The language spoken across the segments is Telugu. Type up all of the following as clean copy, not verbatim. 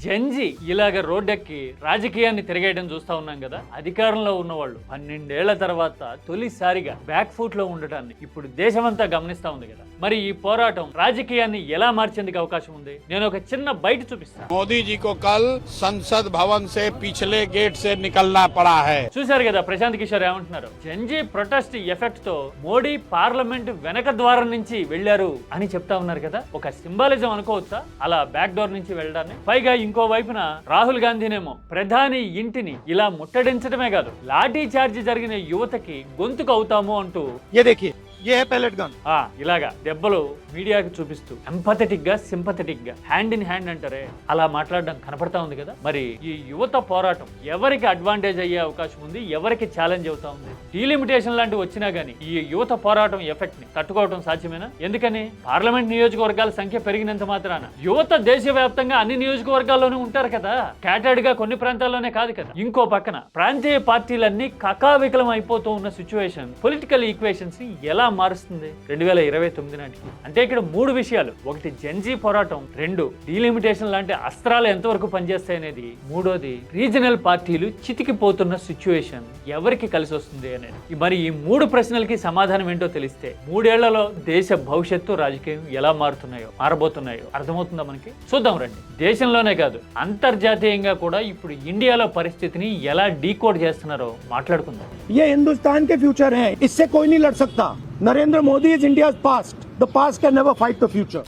జంజి ఇలాగ రోడ్డెక్కి రాజకీయాన్ని తిరగేయడం చూస్తా ఉన్నాం కదా. అధికారంలో ఉన్న వాళ్ళు 12 ఏళ్ల తర్వాత తొలిసారిగా బ్యాక్ ఫుట్ లో ఉండటాన్ని ఇప్పుడు దేశమంతా గమనిస్తా ఉంది కదా. మరి ఈ పోరాటం రాజకీయాన్ని ఎలా మార్చేందుకు అవకాశం ఉంది? నేను ఒక చిన్న బయట చూపిస్తాను. మోదీజీకో కల్ సంసద్ భవన్ సే పిछले गेट से निकलना पड़ा है. చూశారు కదా ప్రశాంత్ కిషోర్ ఏమంటున్నారు? జంజీ ప్రొటెస్ట్ ఎఫెక్ట్ తో మోడీ పార్లమెంట్ వెనక ద్వారం నుంచి వెళ్లారు అని చెప్తా ఉన్నారు కదా. ఒక సింబాలిజం అనుకోవచ్చా అలా బ్యాక్ డోర్ నుంచి వెళ్ళడాన్ని? పైగా ఇంకో వైపున రాహుల్ గాంధీనేమో ప్రధాని ఇంటిని ఇలా ముట్టడించడమే కాదు, లాఠీ చార్జ్ జరిగిన యువతకి గొంతుకు అవుతాము అంటూ ये है पैलेट गन. ఇలాగా దెబ్బలు మీడియాకి చూపిస్తూ ఎంపథెటిక్ గా సింపథెటిక్ గా హ్యాండ్ ఇన్ హ్యాండ్ అంటారే అలా మాట్లాడడం కనపడతా ఉంది కదా. మరి ఈ యువత పోరాటం ఎవరికి అడ్వాంటేజ్ అయ్యే అవకాశం ఉంది, ఎవరికి ఛాలెంజ్ అవుతా ఉంది? డీలిమిటేషన్ లాంటివి వచ్చినా గానీ ఈ యువత పోరాటం ఎఫెక్ట్ ని తట్టుకోవడం సాధ్యమేనా? ఎందుకని పార్లమెంట్ నియోజకవర్గాల సంఖ్య పెరిగినంత మాత్రాన యువత దేశవ్యాప్తంగా అన్ని నియోజకవర్గాల్లోనూ ఉంటారు కదా, క్యాటర్డ్ గా కొన్ని ప్రాంతాల్లోనే కాదు కదా. ఇంకో పక్కన ప్రాంతీయ పార్టీలన్నీ కకావికలం అయిపోతూ ఉన్న సిచ్యువేషన్ పొలిటికల్ ఈక్వేషన్స్ ని ఎలా మారుస్తుంది 2029 నాటికి? అంటే ఇక్కడ 3 విషయాలు. ఒకటి జంజీ పోరాటం, 2 డీలిమిటేషన్ లాంటి అస్త్రాలు ఎంతవరకు పనిచేస్తాయి అనేది, 3వది రీజనల్ పార్టీలు చితికిపోతున్న సిచ్యువేషన్ ఎవరికి కలిసి వస్తుంది అనేది. మరి ఈ 3 ప్రశ్నలకి సమాధానం ఏంటో తెలిస్తే 3 ఏళ్లలో దేశ భవిష్యత్తు రాజకీయం ఎలా మారబోతున్నాయో అర్థమవుతుందా మనకి? చూద్దాం రండి. దేశంలోనే కాదు అంతర్జాతీయంగా కూడా ఇప్పుడు ఇండియాలో పరిస్థితిని ఎలా డీకోడ్ చేస్తున్నారో మాట్లాడుకుందాం. ये हिंदुस्तान के फ्यूचर है, इससे कोई नहीं लड़ सकता. Narendra Modi is India's past. The past can never fight the future.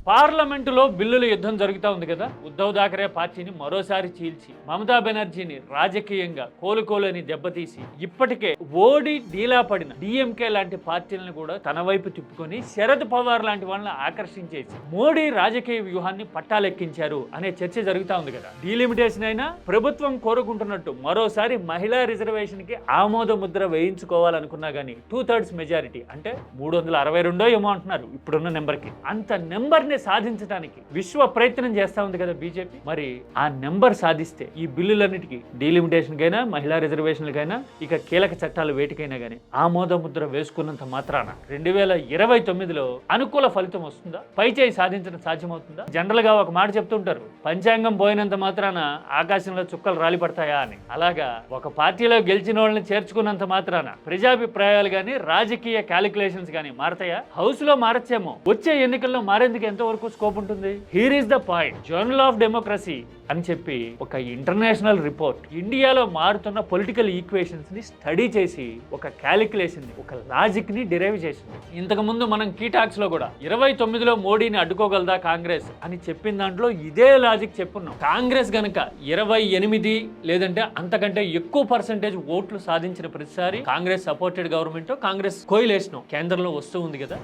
పార్లమెంటులో బిల్లుల యుద్ధం జరుగుతూ ఉంది కదా. ఉద్ధవ్ థాకరే పార్టీని మరోసారి చీల్చి మమతా బెనర్జీని రాజకీయంగా కోలుకోలేని దెబ్బతీసి ఇప్పటికే ఓడి డీలా పడిన డిఎంకే లాంటి పార్టీలను కూడా తన వైపు తిప్పుకొని శరద్ పవార్ లాంటి వాళ్ళని ఆకర్షించేసి మోడీ రాజకీయ వ్యూహాన్ని పట్టాలెక్కించారు అనే చర్చ జరుగుతూ ఉంది కదా. డీలిమిటేషన్ అయినా ప్రభుత్వం కోరుకుంటున్నట్టు మరోసారి మహిళా రిజర్వేషన్ కి ఆమోద ముద్ర వేయించుకోవాలనుకున్నా గానీ 2/3 మెజారిటీ అంటే 362 ఏమో అంటున్నారు ఇప్పుడున్న నెంబర్ కి. అంత నెంబర్ సాధించడానికి విశ్వ ప్రయత్నం చేస్తా ఉంది కదా బీజేపీ. మరి ఆ నెంబర్ సాధిస్తే ఈ బిల్లులన్నిటికీ డీలిమిటేషన్ కైనా మహిళా రిజర్వేషన్లకైనా ఇక కీలక చట్టాలు వేటికైనా గానీ ఆమోద ముద్ర వేసుకున్నంత మాత్రాన 2029లో అనుకూల ఫలితం వస్తుందా? పైచేయి సాధించడం సాధ్యమవుతుందా? జనరల్ గా ఒక మాట చెప్తుంటారు, పంచాంగం పోయినంత మాత్రాన ఆకాశంలో చుక్కలు రాలి పడతాయా అని. అలాగా ఒక పార్టీలో గెలిచిన వాళ్ళని చేర్చుకున్నంత మాత్రాన ప్రజాభిప్రాయాలు గానీ రాజకీయ క్యాలిక్యులేషన్స్ గానీ మారతాయా? హౌస్ లో మారచ్చేమో, వచ్చే ఎన్నికల్లో మారేందుకు ఎంతో వరకు స్కోప్ ఉంటుంది. Here is the point. Journal of democracy అని చెప్పి ఒక ఇంటర్నేషనల్ రిపోర్ట్ ఇండియాలో మారుతున్న పొలిటికల్ ఈక్వేషన్స్ ని స్టడీ చేసి ఒక క్యాలిక్యులేషన్ ని, ఒక లాజిక్ ని డిరైవ్ చేసింది. ఇంతకు ముందు మనం కీటాక్స్ లో కూడా 29లో మోడీని అడ్డుకోగలదా కాంగ్రెస్ అని చెప్పిన దాంట్లో ఇదే లాజిక్ చెప్పున్నాం. కాంగ్రెస్ గనక 28 లేదంటే అంతకంటే ఎక్కువ పర్సెంటేజ్ ఓట్లు సాధించిన ప్రతిసారి Congress supported government, Congress coalition కేంద్రంలో వస్తూ ఉంది కదా.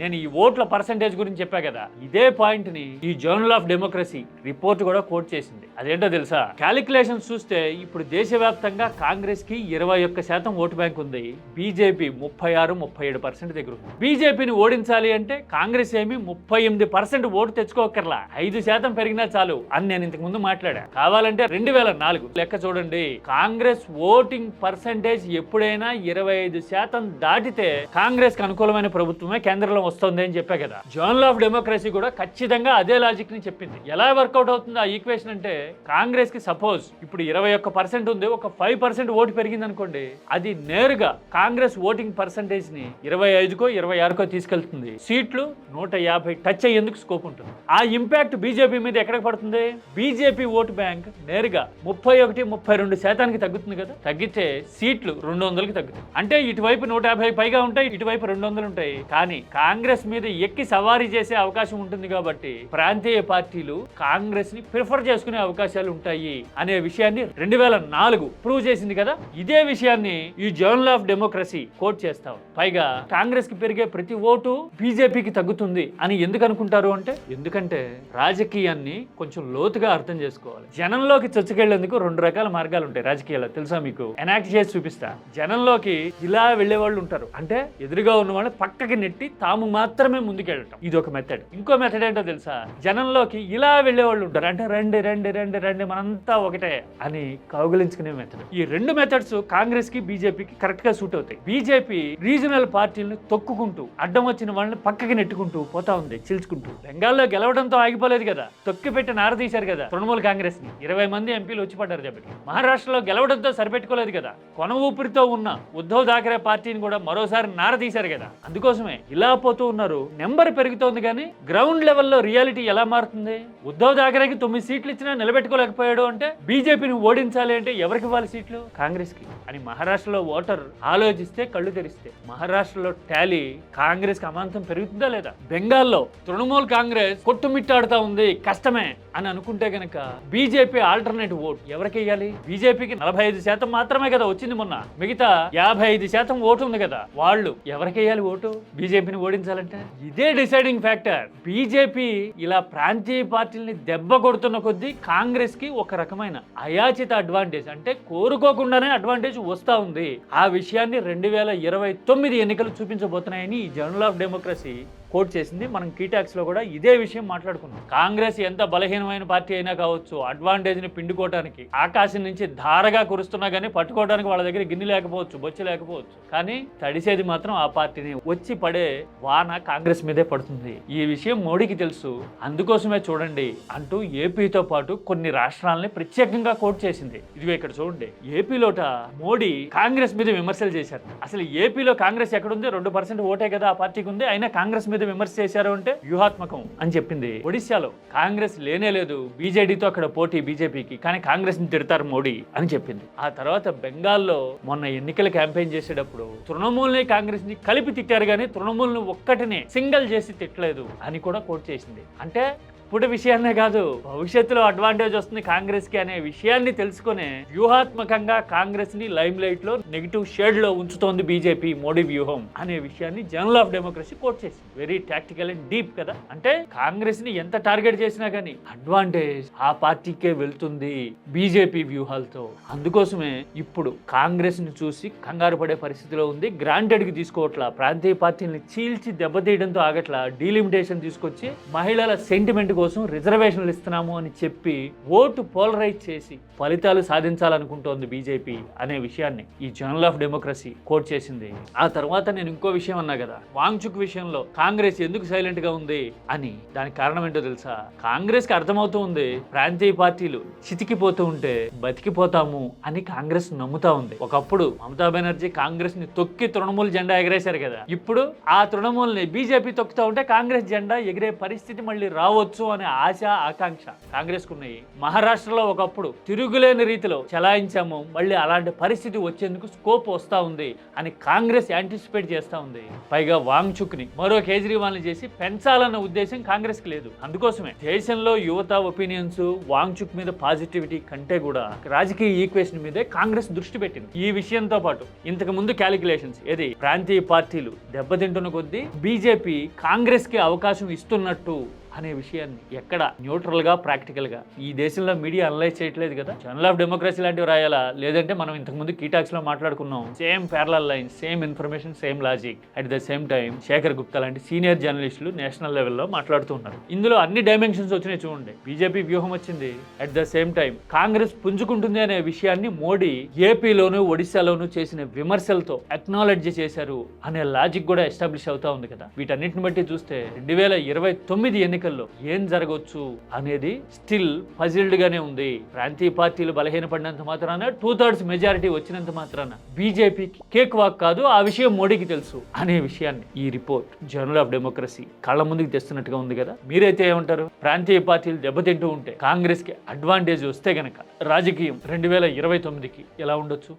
నేను ఈ ఓట్ల పర్సెంటేజ్ గురించి చెప్పా కదా, ఇదే పాయింట్ ని ఈ జర్నల్ ఆఫ్ డెమోక్రసీ రిపోర్ట్ కూడా కోట్ చేసింది. అదేంటో తెలుసా? క్యాలిక్యులేషన్స్ చూస్తే ఇప్పుడు దేశవ్యాప్తంగా కాంగ్రెస్ కి 21% ఓటు బ్యాంక్ ఉంది, బీజేపీ 36-37% దగ్గర ఉంది. బీజేపీని ఓడించాలి అంటే కాంగ్రెస్ ఏమి 38% ఓటు తెచ్చుకోకర్లా, 5% పెరిగినా చాలు అని నేను ఇంతకు ముందు మాట్లాడా. కావాలంటే 2004 లెక్క చూడండి. కాంగ్రెస్ ఓటింగ్ పర్సెంటేజ్ ఎప్పుడైనా 25% దాటితే కాంగ్రెస్ కి అనుకూలమైన ప్రభుత్వమే కేంద్రంలో వస్తుంది అని చెప్పా కదా. జర్నల్ ఆఫ్ డెమోక్రసీ కూడా ఖచ్చితంగా అదే లాజిక్ ని చెప్పింది. ఎలా వర్కౌట్ అవుతుంది ఆ ఈక్వేషన్ అంటే, కాంగ్రెస్ కి సపోజ్ ఇప్పుడు 21% ఉంది, ఒక 5% ఓటు పెరిగింది అనుకోండి, అది నేరుగా కాంగ్రెస్ ఓటింగ్ పర్సెంటేజ్ ని 25కో 26కో తీసుకెళ్తుంది. సీట్లు 150 టచ్ అయ్యేందుకు స్కోప్ ఉంటుంది. ఆ ఇంపాక్ట్ బీజేపీ మీద ఎక్కడికి పడుతుంది? బీజేపీ ఓటు బ్యాంక్ నేరుగా 31-32% తగ్గుతుంది కదా. తగ్గితే సీట్లు 200కి తగ్గుతాయి. అంటే ఇటువైపు 150 పైగా ఉంటాయి, ఇటువైపు 200 ఉంటాయి. కానీ కాంగ్రెస్ మీద ఎక్కి సవారీ చేసే అవకాశం ఉంటుంది కాబట్టి ప్రాంతీయ పార్టీలు కాంగ్రెస్ ని ప్రిఫర్ చేసుకునే అవకాశాలు ఉంటాయి అనే విషయాన్ని 2004 ప్రూవ్ చేసింది కదా. ఇదే విషయాన్ని ఈ జర్నల్ ఆఫ్ డెమోక్రసీ కోట్ చేస్తాం. పైగా కాంగ్రెస్ కి పెరిగే ప్రతి ఓటు బీజేపీకి తగ్గుతుంది అని ఎందుకు అనుకుంటారు అంటే, ఎందుకంటే రాజకీయాన్ని కొంచెం లోతుగా అర్థం చేసుకోవాలి. జనంలోకి చొచ్చుకెళ్లేందుకు 2 రకాల మార్గాలు ఉంటాయి రాజకీయాల్లో, తెలుసా మీకు? ఎనాక్ట్ చేసి చూపిస్తా. జనంలోకి ఇలా వెళ్లే వాళ్ళు ఉంటారు, అంటే ఎదురుగా ఉన్న వాళ్ళని పక్కకి నెట్టి తాము మాత్రమే ముందుకెళ్ళటం, ఇది ఒక మెథడ్. ఇంకో ఇంకో మెథడ్ ఏంటో తెలుసా, జనంలోకి ఇలా వెళ్ళేవాళ్ళు ఉంటారు, అంటే రండి రండి రండి రండి మనంతా ఒకటే అని కౌగిలించుకునే మెథడ్. ఈ రెండు మెథడ్స్ కాంగ్రెస్ కి బీజేపీకి కరెక్ట్ గా సూట్ అవుతాయి. బీజేపీ రీజనల్ పార్టీలను తొక్కుకుంటూ అడ్డం వచ్చిన వాళ్ళని పక్కకి నెట్టుకుంటూ పోతా ఉంది, చీల్చుకుంటూ. బెంగాల్లో గెలవడంతో ఆగిపోలేదు కదా, తొక్కి పెట్టి నారదీశారు కదా తృణమూల్ కాంగ్రెస్ ని. 20 మంది ఎంపీలు వచ్చి పడ్డారు దెబ్బకి. మహారాష్ట్రలో గెలవడంతో సరిపెట్టుకోలేదు కదా, కొన ఊపిరితో ఉన్న ఉద్ధవ్ థాకరే పార్టీని కూడా మరోసారి నారదీశారు కదా. అందుకోసమే ఇలా పోతూ ఉన్నారు. నెంబర్ పెరుగుతోంది కానీ గ్రౌండ్ లెవెల్లో రియాలిటీ ఎలా మారుతుంది? ఉద్ధవ్ థాకరేకి 9 సీట్లు ఇచ్చినా నిలబెట్టుకోలేకపోయాడు అంటే బీజేపీని ఓడించాలి అంటే ఎవరికి ఇవ్వాలి సీట్లు? కాంగ్రెస్ కి అని మహారాష్ట్రలో ఓటర్ ఆలోచిస్తే కళ్ళు తెరిస్తే మహారాష్ట్రలో టాలీ కాంగ్రెస్ కి అమాంతం పెరుగుతుందా లేదా? బెంగాల్లో తృణమూల్ కాంగ్రెస్ కొట్టుమిట్టాడుతా ఉంది, కష్టమే అని అనుకుంటే గనక బీజేపీ ఆల్టర్నేటివ్ ఓట్ ఎవరికి ఇవ్వాలి? బీజేపీకి 45% మాత్రమే కదా వచ్చింది మొన్న, మిగతా 55% ఓటు ఉంది కదా, వాళ్ళు ఎవరికి వేయాలి ఓటు బీజేపీని ఓడించాలంటే? ఇదే డిసైడింగ్ ఫ్యాక్టర్. బీజేపీ ఇలా ప్రాంతీయ పార్టీల్ని దెబ్బ కొడుతున్న కొద్దీ కాంగ్రెస్ కి ఒక రకమైన అయాచిత అడ్వాంటేజ్, అంటే కోరుకోకుండానే అడ్వాంటేజ్ వస్తా ఉంది. ఆ విషయాన్ని 2029 ఎన్నికలు చూపించబోతున్నాయని ఈ జర్నల్ ఆఫ్ డెమోక్రసీ కోట్ చేసింది. మనం కీటాక్స్ లో కూడా ఇదే విషయం మాట్లాడుకున్నాం. కాంగ్రెస్ ఎంత బలహీనమైన పార్టీ అయినా కావచ్చు, అడ్వాంటేజ్ ని పిండుకోవడానికి ఆకాశం నుంచి ధారగా కురుస్తున్నా కానీ పట్టుకోవడానికి వాళ్ళ దగ్గర గిన్నె లేకపోవచ్చు, బొచ్చి లేకపోవచ్చు, కానీ తడిసేది మాత్రం ఆ పార్టీని. వచ్చి పడే వాన కాంగ్రెస్ మీదే పడుతుంది. ఈ విషయం మోడీకి తెలుసు. అందుకోసమే చూడండి అంటూ ఏపీతో పాటు కొన్ని రాష్ట్రాలని ప్రత్యేకంగా కోట్ చేసింది. ఇదిగో ఇక్కడ చూడండి, ఏపీలోట మోడీ కాంగ్రెస్ మీద విమర్శలు చేశారు. అసలు ఏపీలో కాంగ్రెస్ ఎక్కడుంది? 2% ఓటే కదా ఆ పార్టీకి ఉంది, అయినా కాంగ్రెస్ మీద విమర్శ చేశారు అంటే వ్యూహాత్మకం అని చెప్పింది. ఒడిశాలో కాంగ్రెస్ లేనే లేదు, బీజేడీతో అక్కడ పోటీ బీజేపీకి, కానీ కాంగ్రెస్ ని తిడతారు మోడీ అని చెప్పింది. ఆ తర్వాత బెంగాల్లో మొన్న ఎన్నికల క్యాంపెయిన్ చేసేటప్పుడు తృణమూల్ని కాంగ్రెస్ ని కలిపి తిట్టారు కానీ తృణమూల్ని ఒక్కటినే సింగిల్ చేసి తిట్టలేదు అని కూడా కోట్ చేసింది. అంటే ఇప్పుడు విషయాన్నే కాదు, భవిష్యత్తులో అడ్వాంటేజ్ వస్తుంది కాంగ్రెస్ కి అనే విషయాన్ని తెలుసుకునే వ్యూహాత్మకంగా కాంగ్రెస్ ని లైమ్ లైట్ లో నెగిటివ్ షేడ్ లో ఉంచుతోంది బీజేపీ మోడీ వ్యూహం అనే విషయాన్ని జర్నల్ ఆఫ్ డెమోక్రసీ కోట్ చేసింది. వెరీ టాక్టికల్ అండ్ డీప్ కదా. అంటే కాంగ్రెస్ ని ఎంత టార్గెట్ చేసినా కానీ అడ్వాంటేజ్ ఆ పార్టీకే వెళ్తుంది బీజేపీ వ్యూహాలతో. అందుకోసమే ఇప్పుడు కాంగ్రెస్ ని చూసి కంగారు పడే పరిస్థితిలో ఉంది. గ్రాంటెడ్ కి తీసుకోవట్లా, ప్రాంతీయ పార్టీని చీల్చి దెబ్బతీయడంతో ఆగట్లా, డీలిమిటేషన్ తీసుకొచ్చి మహిళల సెంటిమెంట్ కోసం రిజర్వేషన్లు ఇస్తున్నాము అని చెప్పి ఓటు పోలరైజ్ చేసి ఫలితాలు సాధించాలనుకుంటోంది బీజేపీ అనే విషయాన్ని ఈ జర్నల్ ఆఫ్ డెమోక్రసీ కోట్ చేసింది. ఆ తర్వాత నేను ఇంకో విషయం అన్నా కదా, వాంగ్చుక్ విషయంలో కాంగ్రెస్ ఎందుకు సైలెంట్ గా ఉంది అని. దానికి కారణం ఏంటో తెలుసా? కాంగ్రెస్ కి అర్థమవుతూ ఉంది ప్రాంతీయ పార్టీలు చితికిపోతూ ఉంటే బతికిపోతాము అని కాంగ్రెస్ నమ్ముతా ఉంది. ఒకప్పుడు మమతా బెనర్జీ కాంగ్రెస్ ని తొక్కి తృణమూల్ జెండా ఎగరేశారు కదా, ఇప్పుడు ఆ తృణమూల్ని బీజేపీ తొక్కుతా ఉంటే కాంగ్రెస్ జెండా ఎగిరే పరిస్థితి మళ్ళీ రావచ్చు అనే ఆశ ఆకాంక్ష కాంగ్రెస్ కు ఉన్నాయి. మహారాష్ట్రలో ఒకప్పుడు తిరుగులేని రీతిలో చలాయించాము, మళ్ళీ అలాంటి పరిస్థితి వచ్చేందుకు స్కోప్ వస్తా ఉంది అని కాంగ్రెస్ యాంటిసిపేట్ చేస్తా ఉంది. పైగా వాంగ్చుక్ ని మరో కేజ్రీవాల్ ని చేసి పెంచాలన్న ఉద్దేశం కాంగ్రెస్ కి లేదు. అందుకోసమే దేశంలో యువత ఒపీనియన్స్ వాంగ్చుక్ మీద పాజిటివిటీ కంటే కూడా రాజకీయ ఈక్వేషన్ మీదే కాంగ్రెస్ దృష్టి పెట్టింది. ఈ విషయంతో పాటు ఇంతకు ముందు క్యాలిక్యులేషన్స్ ఏది ప్రాంతీయ పార్టీలు దెబ్బతింటున్న కొద్దీ బీజేపీ కాంగ్రెస్ కి అవకాశం ఇస్తున్నట్టు అనే విషయాన్ని ఎక్కడ న్యూట్రల్ గా ప్రాక్టికల్ గా ఈ దేశంలో మీడియా అనలైజ్ చేయట్లేదు కదా. జర్నల్ ఆఫ్ డెమోక్రసీ లాంటివి రాయాలా, లేదంటే మనం ఇంతకుముందు కీటాక్స్ లో మాట్లాడుకున్నాం, same parallel lines, same information, same logic. At the same time Shekhar Gupta లాంటి సీనియర్ జర్నలిస్టులు నేషనల్ లెవెల్లో మాట్లాడుతున్నారు. ఇందులో అన్ని డైమెన్షన్స్ వచ్చినాయి చూడండి. బీజేపీ వ్యూహం వచ్చింది, at the same time Congress పుంజుకుంటుంది అనే విషయాన్ని మోడీ ఏపీలోను ఒడిశాలోను చేసిన విమర్శలతో అక్నాలెడ్జ్ చేశారు అనే లాజిక్ కూడా ఎస్టాబ్లిష్ అవుతా ఉంది కదా. వీటన్నిటిని బట్టి చూస్తే 2029 ఎన్నికల్లో ఏం జరగవచ్చు అనేది స్టిల్ పజిల్డ్ గానే ఉంది. ప్రాంతీయ పార్టీలు బలహీనపడినంత మాత్రాన 2/3 మెజారిటీ వచ్చినంత మాత్రాన బీజేపీకి కేక్ వాక్ కాదు, ఆ విషయం మోడీకి తెలుసు అనే విషయాన్ని ఈ రిపోర్ట్ జర్నల్ ఆఫ్ డెమోక్రసీ కళ్ళ ముందుకు తెస్తున్నట్టుగా ఉంది కదా. మీరైతే ఏమంటారు? ప్రాంతీయ పార్టీలు దెబ్బతింటూ ఉంటే కాంగ్రెస్ కి అడ్వాంటేజ్ వస్తే గనక రాజకీయం 2029కి ఎలా ఉండొచ్చు?